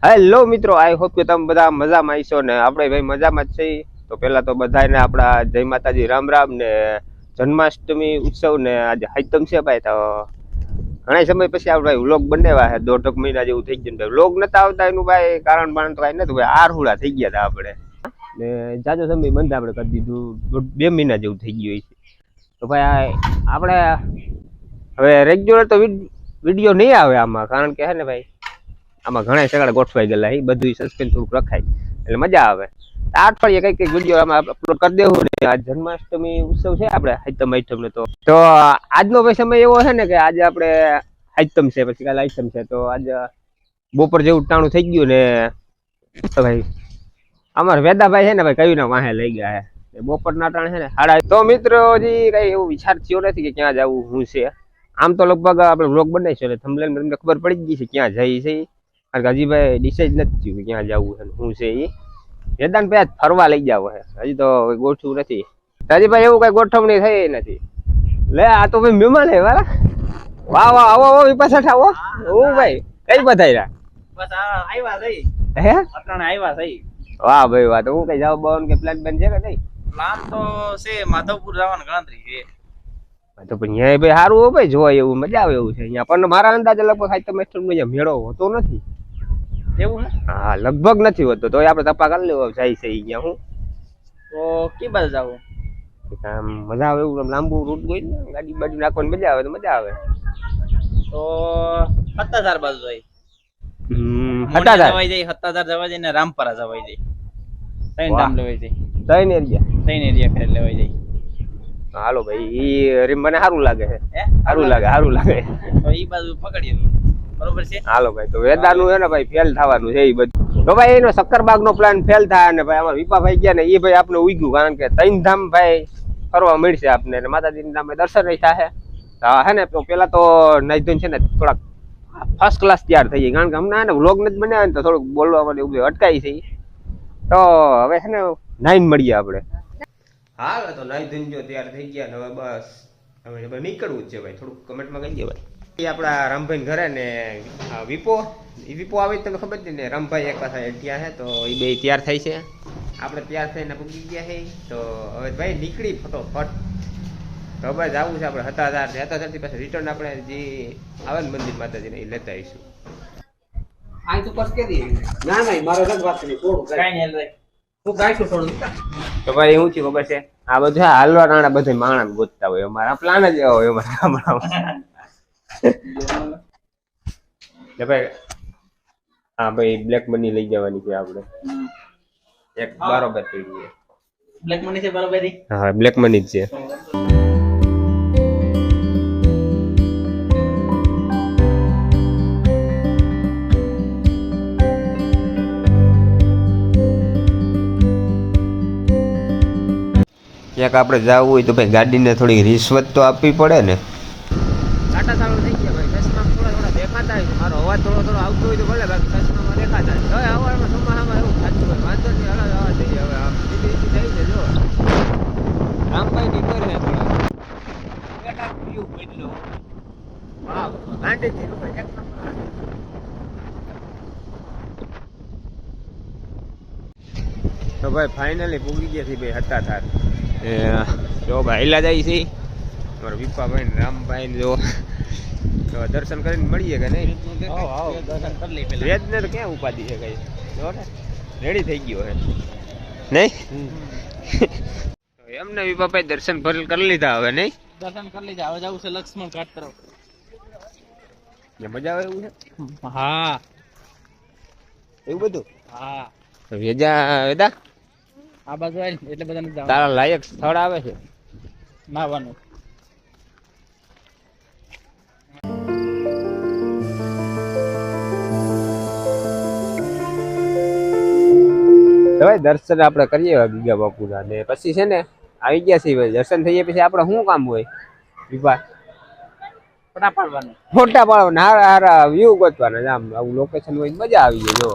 Hello મિત્રો, I hope કે તમે બધા મજામાં આવીશો ને આપણે ભાઈ મજામાં જ છીએ. તો પહેલા તો બધાને આપણા જય માતાજી, રામ રામ ને જન્માષ્ટમી ઉત્સવ ને આજે હાઈતમ છે ભાઈ. તો ઘણા સમય પછી આપણે ભાઈ વ્લોગ બનાવ્યા છે, 1.5 મહિના જેવું થઈ ગયું. વ્લોગ નતા આવતા એનું ભાઈ કારણ પણ તો કાંઈ નતું ભાઈ, આરહુડા થઈ ગયા હતા આપણે ને જાજો સમય બંધ આપણે કરી દીધું, 2 મહિના જેવું થઈ ગયું છે. તો ભાઈ આપણે હવે રેગ્યુલર તો વિડીયો નહીં આવે આમાં, કારણ કે હે ને ભાઈ આમાં ઘણા સગડા ગોઠવાઈ ગયેલા છે, બધું સસ્પેન્સ થોડુંક રખાય એટલે મજા આવે. આ અઠવાડિયે કઈક વિડીયો આમાં અપલોડ કરી દેવું ને. આ જન્માષ્ટમી ઉત્સવ છે આપણે હાઈતમ આઈટમ ને, તો આજનો ભાઈ સમય એવો છે ને કે આજે આપણે હાઈતમ છે, પછી કાલે આઈટમ છે. તો આજે બપોર જેવું ટાણું થઈ ગયું ને તો ભાઈ અમારા વેદાભાઈ છે ને ભાઈ કયું ના વાહે લઈ ગયા છે બપોરના ટાણે છે ને હાડા. તો મિત્રો હજી કઈ એવું વિચાર થયો નથી કે ક્યાં જવું શું છે. આમ તો લગભગ આપણે વ્લોગ બનાવીશું એટલે થંબનેલમાં તમને ખબર પડી ગઈ છે ક્યાં જઈ છે, કારણ કે હજી ભાઈ ડિસાઈડ નથી થયું કે ક્યાં જવું છે શું છે. એ વેદાંત ભાઈ ફરવા લઈ જાવ છે, હજી તો ગોઠવું નથી. હજી ભાઈ એવું કઈ ગોઠવણી થઈ નથી. લે આ તો ભાઈ મહેમાન હે વાલા. વાહ વાહ, આવો આવો પાછા આવો. હું ભાઈ કઈ બધાયરા બસ આવ્યા થઈ હે અટાણે આવ્યા થઈ. વાહ ભાઈ વાહ. તો હું કઈ જાવ બાવન કે પ્લાન બન છે કે નહીં? પ્લાન તો છે માધવપુર જવાની ગણતરી છે. તો પણ અહીંયા ભાઈ સારું હોય ભાઈ, જોવા એવું મજા આવે એવું છે અહીંયા. પણ મારા અંદાજે લગભગ હાઈતમ આઈટમ મેળો હોતો નથી એવું હે? હા લગભગ નથી હોતો. તો આપણે તપા કરી લેવો જાય છે અહીંયા. હું તો કી બાજુ જાવું? આમ મજા આવે એવું, આમ લાંબુ રૂટ હોય ને, ગાડી બાડી નાખવાની મજા આવે તો મજા આવે. તો હત્તાધાર બાજુ જાય. હતાધાર જવાઈ જાય, હત્તાધાર જવાઈ જાય ને રામપરા જવાઈ જાય. ત્રણ ધામ લેવાઈ જાય, ત્રણ એરિયા. ત્રણ એરિયા ફેર લેવાઈ જાય. હાલો ભાઈ, એ મને સારું લાગે છે. હે સારું લાગે. તો ઈ બાજુ પકડીએ, બરોબર છે. હાલો ભાઈ, તો વેદાનું છે ને ભાઈ ફેલ થવાનું છે એ બધું. તો ભાઈ એનો શક્કરબાગ નો પ્લાન ફેલ થાય ને ભાઈ અમારા વિપાભાઈ ગયા ને એ ભાઈ આપણે ઉગ્યું, કારણ કે ત્રણ ધામ ભાઈ ફરવા મળશે આપને, માતાજીના ધામે દર્શન રહી થાય હે ને. તો પેલા તો નાઈ છે ને થોડાક ફર્સ્ટ ક્લાસ તૈયાર થઈ જાય, કારણ કે હમણાં વ્લોગ નથી બનાવે ને તો થોડુંક બોલવા માટે એવું અટકાય છે. તો હવે છે ને નાઈન મળીએ આપણે. હા તો નાઈ ધોઈને જો તૈયાર થઈ ગયા ને હવે બસ હવે નીકળવું જ છે ભાઈ. થોડુંક કમેન્ટમાં કહી દે ભાઈ. આપણા રામભાઈ ઘરે ને વિપો આવે તમને ખબર છે ને, રામભાઈ એક પાસે ત્યાં છે તો એ બે તૈયાર થાય છે. આપણે તૈયાર થઈને પૂગી ગયા છે. તો હવે ભાઈ નીકળી ફટોફટ. તો બસ જવું છે આપણે હતાધારથી પાછું રિટર્ન આપણે જે આવે ને મંદિર માતાજીને એ લેતા આવીશું. આ તો પસ કે દી ના ના મારો રગ વાત કરી થોડું કાઈ નહીં રે, તું ગાઈશું થોડું. તો ભાઈ શું થયું ખબર છે, આ બધું હાલવા નાણા બધા માણસ ગોતતા હોય, અમારા પ્લાન જ એવા હોય અમારા ગામડામાં. ભાઈ હા ભાઈ બ્લેક મની લઈ જવાની છે આપણે, એક બરોબર થઈ ગઈ. બ્લેક મની છે બરોબર? હા બ્લેક મની જ છે. ક્યાંક આપણે જવું હોય તો ભાઈ ગાડીને થોડી રિશ્વત તો આપવી પડે ને. કાંટા ચાલુ થઈ ગયા ભાઈ, ચશ્મા થોડા દેખાતા હોય. મારો અવાજ થોડો આવતો હોય તો ભલે, બાકી ચશ્મામાં દેખાતા હોય. હવે અવાજમાં ચોમાસામાં એવું થતું હોય, વાંધો નહીં, હળદ અવાજ થઈ જાય. હવે આમ સીધી થઈ છે. જો રામભાઈ ની ઘર હે થોડા વ્યૂ બદલો. વાહ ગાંડી થી ભાઈ એક નંબર. તો ભાઈ ફાઇનલી પૂગી ગયા છે ભાઈ હતાધાર. જો ભાઈ હેલા જાય છે અમારા વિપાભાઈ ને રામભાઈ ને. જો તો દર્શન કરીને મળીએ કે નહીં? દર્શન કરી લઈ પેલા. વેદ ને તો ક્યાં ઉપાધિ છે કઈ, જો ને રેડી થઈ ગયો હે નહીં? એમને વિપાભાઈ દર્શન કરી લીધા હવે નહીં? દર્શન કરી લીધા, હવે જવું છે લક્ષ્મણ ઘાટ તરફ. મજા આવે એવું છે? હા એવું બધું? હા વેદા આ બાજુ આવી એટલે બધાને જવાનું. તારા લાયક સ્થળ આવે છે નાવાનું. ભાઈ દર્શન આપણે કરીએ ગીગા બાપુના, ને પછી છે ને આવી ગયા છીએ દર્શન થઈ ગયા પછી આપણે શું કામ હોય વિપા? ફોટા પાડવાનું. ફોટા પાડવાના, હારા હારા વ્યૂ ગોતવાના. આમ આવું લોકેશન હોય મજા આવી જાય. જો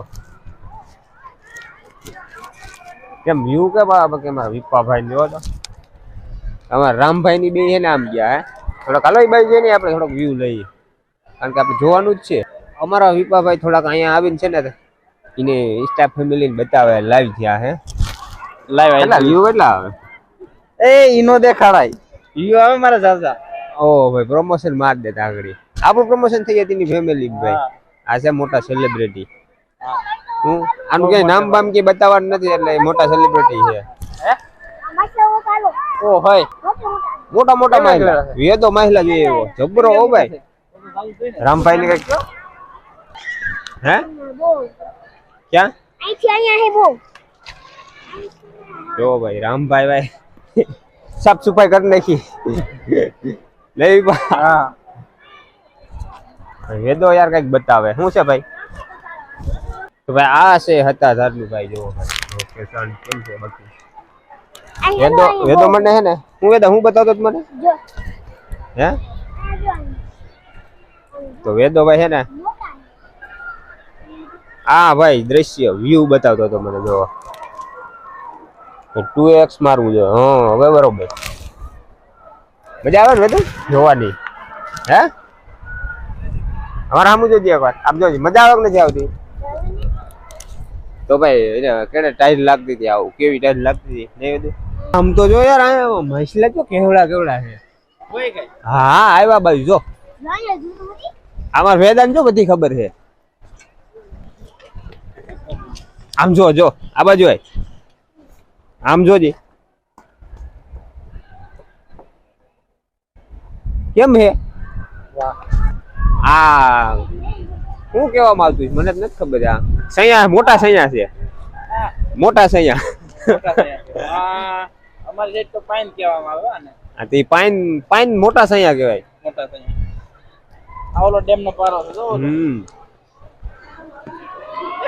કેમ વ્યૂ કે બાબા કે મારા વિપાભાઈ જો તો અમારા રામભાઈ ની બે છે ને આમ ગયા થોડાક હાલો બાઈ જઈને આપણે થોડોક વ્યૂ લઈએ, કારણ કે આપણે જોવાનું જ છે. અમારા વિપાભાઈ થોડાક અહીંયા આવીને છે ને એને ઇન્સ્ટા ફેમિલી ને બતાવે લાઈવ થયા હે લાઈવ કેટલા વ્યૂ કેટલા આવે એ ઈનો દેખાડાય ઈયો આવે મારા જાજા ઓ ભાઈ પ્રમોશન માર દેતા આગળ આપણું પ્રમોશન થઈ જાય તેની ફેમિલી ભાઈ આ છે મોટા સેલિબ્રિટી હું આનું કઈ નામ બામ કે બતાવવાનું નથી એટલે મોટા સેલિબ્રિટી છે ઓ હોય મોટા મોટા મહિલા વેદો મહિલા જોઈએ એવો જબરો હો ભાઈ રામભાઈ ને કઈક હે ક્યાં જો ભાઈ રામભાઈ ભાઈ સાફ સફાઈ કરી નાખી લઈ હા વેદો યાર કઈક બતાવે શું છે ભાઈ તો ભાઈ આ છે હતા ધારનું ભાઈ જો ભાઈ કેમ છે બાકી વેદો વેદો મને હે ને હું બતાવતો મને હે તો વેદો ભાઈ છે ને આ ભાઈ દ્રશ્ય વ્યૂ બતાવતો હતો મને જો 2x મારવું જો હા હવે બરોબર મજા આવે ને વેદો જોવાની હે અમારા સામું જોજે એકવાર આપ જોજે મજા આવે કે નથી આવતી તો ભાઈ એને કેડે ટાઈટ લાગતી હતી આવું કેવી ટાઈટ લાગતી હતી નહીં બધું આમ તો જો યાર આ મસલા તો કેવડા કેવડા છે કોઈ કઈ હા આવ્યા બાજુ જો આમાં વેદાંત જો બધી ખબર છે આમ જો જો આ બાજુ આય આમ જોજે કેમ હે આ શું કેવામાં આવતું મને જ નથી ખબર આ સૈયા મોટા સૈયા છે મોટા સૈયા અમારે જેટ તો પાઈન કહેવામાં આવે ને આ તે પાઈન પાઈન મોટા સૈયા કહેવાય મોટા થઈને આવલો ડેમ નો પારો છે જો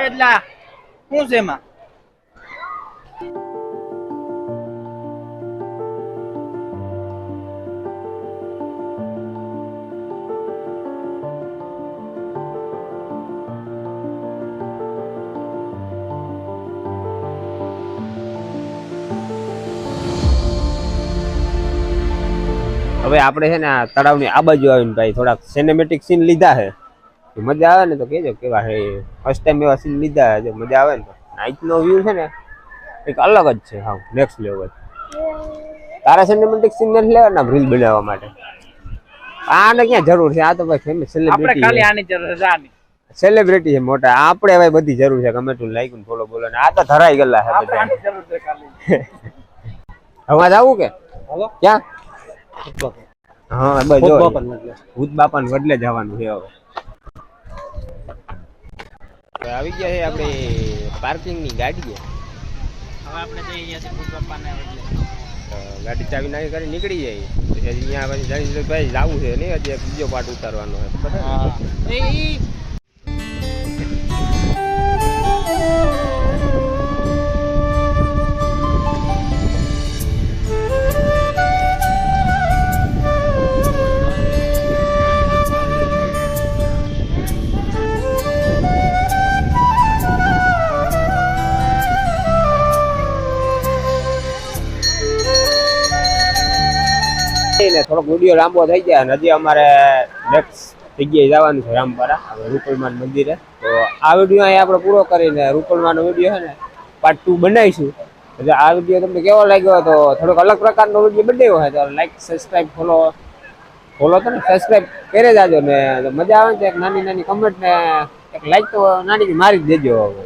એટલા શું છે એમાં હવે આપણે છે ને આ તળાવની આ બાજુ આવીને ભાઈ થોડાક સિનેમેટિક સીન લીધા છે મજા આવે ને તો કહેજો કેવા હે ફર્સ્ટ ટાઈમ એવા સીન લીધા છે જો મજા આવે ને તો નાઈટનો વ્યૂ છે ને એક અલગ જ છે હા નેક્સ્ટ લેવલ તારા સિનેમેટિક સીન નથી લેવાના રીલ બનાવવા માટે આને ક્યાં જરૂર છે આ તો ભાઈ ફેમસ આપણે સેલિબ્રિટી ખાલી આની જરૂર છે આની સેલિબ્રિટી છે મોટા આપણે ભાઈ બધી જરૂર છે ગમે તું લાઈક ફોલો બોલો ને આ તો ધરાઈ ગયેલા છે આપણે બધા આની જરૂર છે ખાલી હવે જાવું કે હાલો ક્યાં હા બસ જો ભૂત બાપાને બદલે જવાનું છે હવે આવી ગયા છે આપણે પાર્કિંગ ની ગાડી હવે આપણે જઈએ અહીંયાથી ભૂત બાપાને બદલે ગાડી ચાવી નાખી કરી નીકળી જાય પછી અહીંયા પછી જાણી ભાઈ જવું છે નહીં હજી એક બીજો પાર્ટ ઉતારવાનો છે હા એ ને થોડોક વિડીયો લાંબો થઈ જાય અને હજી અમારે નેક્સ્ટ જગ્યાએ જવાનું છે રામપરા રૂપલમાન મંદિરે તો આ વિડીયો અહીં આપણે પૂરો કરીને રૂપલમાનો વિડીયો છે ને પાર્ટ 2 બનાવીશું એટલે આ વિડીયો તમને કેવો લાગ્યો તો થોડોક અલગ પ્રકારનો વિડીયો બનાવ્યો હોય તો લાઈક સબસ્ક્રાઈબ ફોલો તો ને સબસ્ક્રાઈબ કરી જાજો ને મજા આવે ને એક નાની નાની કમેન્ટ ને એક લાઈક તો નાની મારી જ દેજો હવે